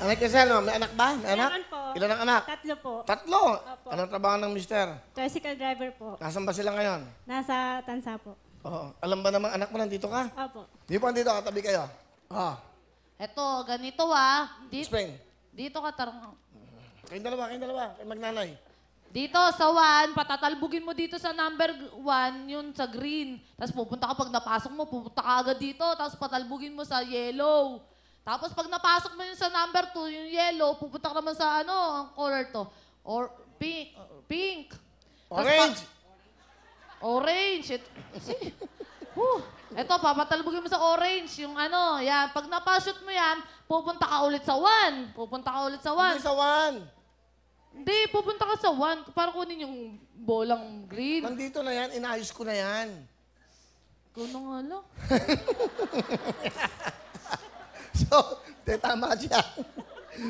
Anak Crisel, may anak ba? May anak? Meron po. Ilan ang anak? 3 po. 3? Opo. Anong trabaho ng mister? Tricycle driver po. Nasaan ba sila ngayon? Nasa Tansa po. Oo. Alam ba namang anak mo nandito ka? Opo. Di po nandito, katabi kayo. Ah, Eto, ganito explain. Dito ka tarong. Kayong dalawa, kayo magnanay. Dito sa 1, patatalbugin mo dito sa number 1, yun sa green. Tapos pupunta ka, pag napasok mo, pupunta ka agad dito. Tapos patalbugin mo sa yellow. Tapos pag napasok mo yun sa number 2, yung yellow, pupunta ka naman sa ano, ang color to. Or pink. Tapos Orange! Orange. Ito, papatalbugin mo sa orange. Yung ano, yan. Pag napashoot mo yan, pupunta ka ulit sa 1. Hindi sa 1. Hindi, pupunta ka sa 1 para kunin yung bolang green. Nandito na yan, inayos ko na yan. Ikaw na nga lang. So, tama siya.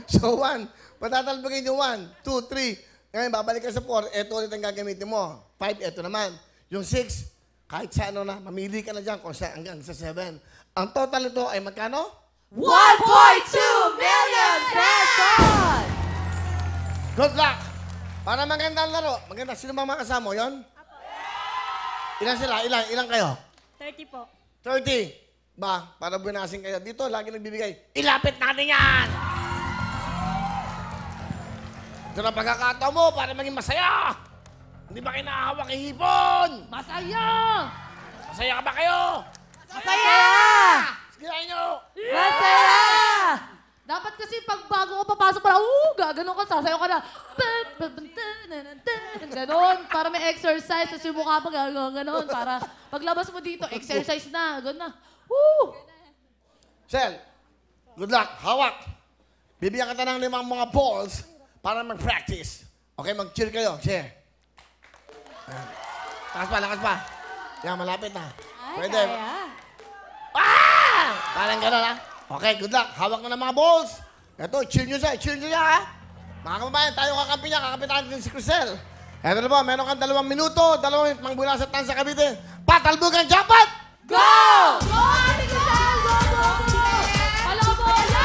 So, 1. Patatalbagin yung 1, 2, 3. Ngayon, babalik ka sa 4. Ito ulit ang gagamitin mo. 5, ito naman. Yung 6, kahit sa ano na, mamili ka na dyan kung sa, hanggang sa 7. Ang total nito ay magkano? 1.2 million pesos! Good luck! Para magandang laro. Maganda. Sino ba mga kasama mo? Yun? Ilan sila? Ilan kayo? 30 po. 30. Ba, para bunasin kayo. Dito, lagi nagbibigay. Ilapit natin yan! Ito na pagkakataon mo para maging masaya! Hindi ba kayo nakahawak ihipon? Masaya! Masaya ka ba kayo? Masaya! Sige nyo! Masaya! Dapat kasi pag bago ka papasok pala, gaganon ka, sasayaw ka na. Ganon, para may exercise. Tapos yung mukha pa ganon, para paglabas mo dito, exercise na. Ganon na. Sel, good luck. Hawak. Bibigyan kita ng 5 mga balls para mag-practice. Okay, mag-cheer kayo. Share. Lakas pa. Yan, malapit na. Pwede. Ah! Parang gano'n, ha? Okay, good luck. Hawak na ng mga balls. Ito, cheer nyo siya, ha? Mga kababayan, tayo kakampi niya. Kakampi natin si Crisel. Eto na po, meron kang 2 minuto, 2 mangbula sa Tansa Cavite. Patalbugan, jackpot! Go! Go, Ate Crisel! Go, go, go! Palobo! Palobo!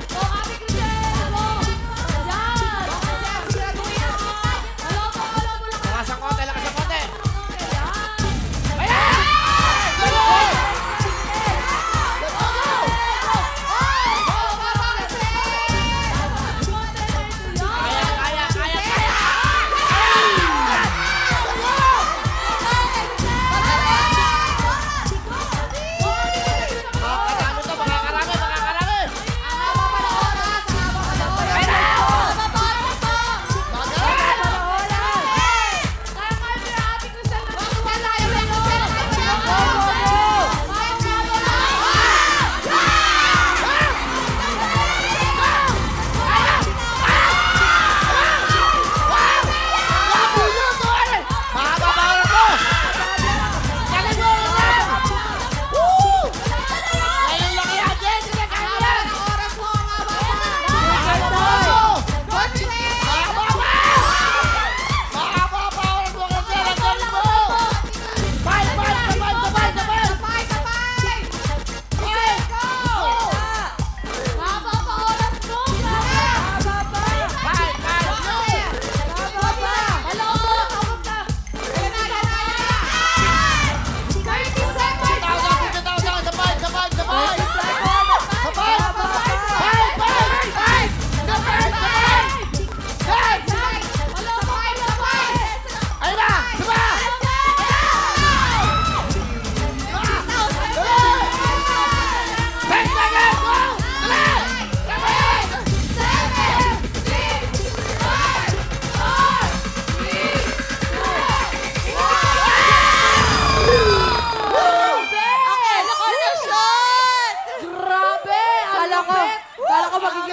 Go, Ate Crisel! Go! Yan! Palobo! Lakas ang konti, lakas ang konti.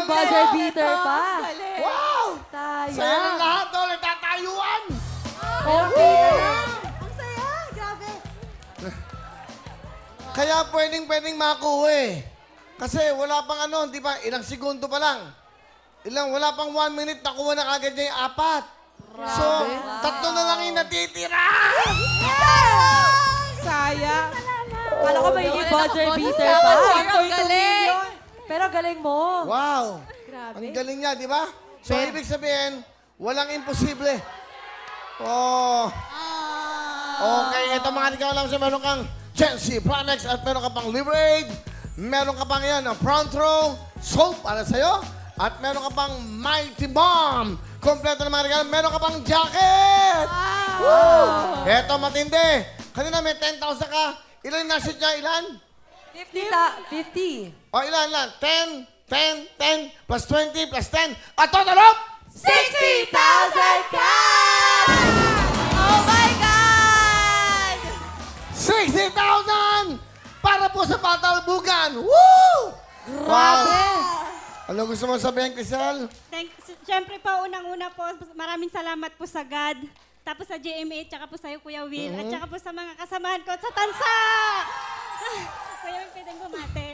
buzzer beater pa. Wow! Sayang. Saya ng lahat, oh. Nagtatayuan. Okay na lang. Ang saya, grabe. Kaya pwedeng makuha eh. Kasi wala pang ano, di ba? Ilang segundo pa lang. Wala pang 1 minute, nakuha na kagad niya yung 4. So, 3 na lang yung natitira. Sayang. Kala ko may buzzer beater pa. Ang galing. ang galing mo. Wow! Grabe. Ang galing niya, di ba? So, Pero- ibig sabihin, walang imposible. Oh. Okay, ito mga ikaw lang sa meron kang Chelsea Primex at meron ka pang Liberade. Meron ka pang yan, front row, soap para sa'yo. At meron ka pang Mighty Bomb. Kompleto na mga regalo. Meron ka pang jacket. Woo! Ito matindi. Kanina may 10,000 ka. Ilan yung nashoot niya? Ilan? 50. O ilan? 10, 10, 10, plus 20, plus 10. At total of 60,000 cash! Oh my God! 60,000 para po sa Patalbugan. Woo! Wow! Ano gusto mo sabihin, Crisel? Siyempre po, unang-una po, maraming salamat po sa God. Tapos sa GMA, tsaka po sa'yo, Kuya Will. At tsaka po sa mga kasamahan ko sa Tansa! Kuya Will, pwedeng bumati.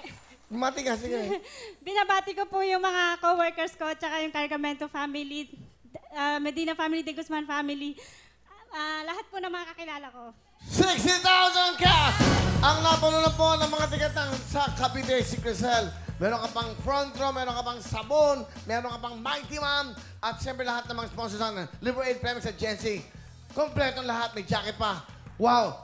Bumati ka, sige. Binabati ko po yung mga co-workers ko, tsaka yung Cargamento family, Medina family, De Guzman family. Lahat po ng mga kakilala ko. 60,000 cash! Ang napununan po ng mga tigatang sa Cavite si Crisel. Meron ka pang front row, meron ka pang sabon, meron ka pang Mighty Mom, at siyempre lahat ng mga sponsors ng Liberate Premix at Gen Z. Kompletong lahat, may jacket pa. Wow!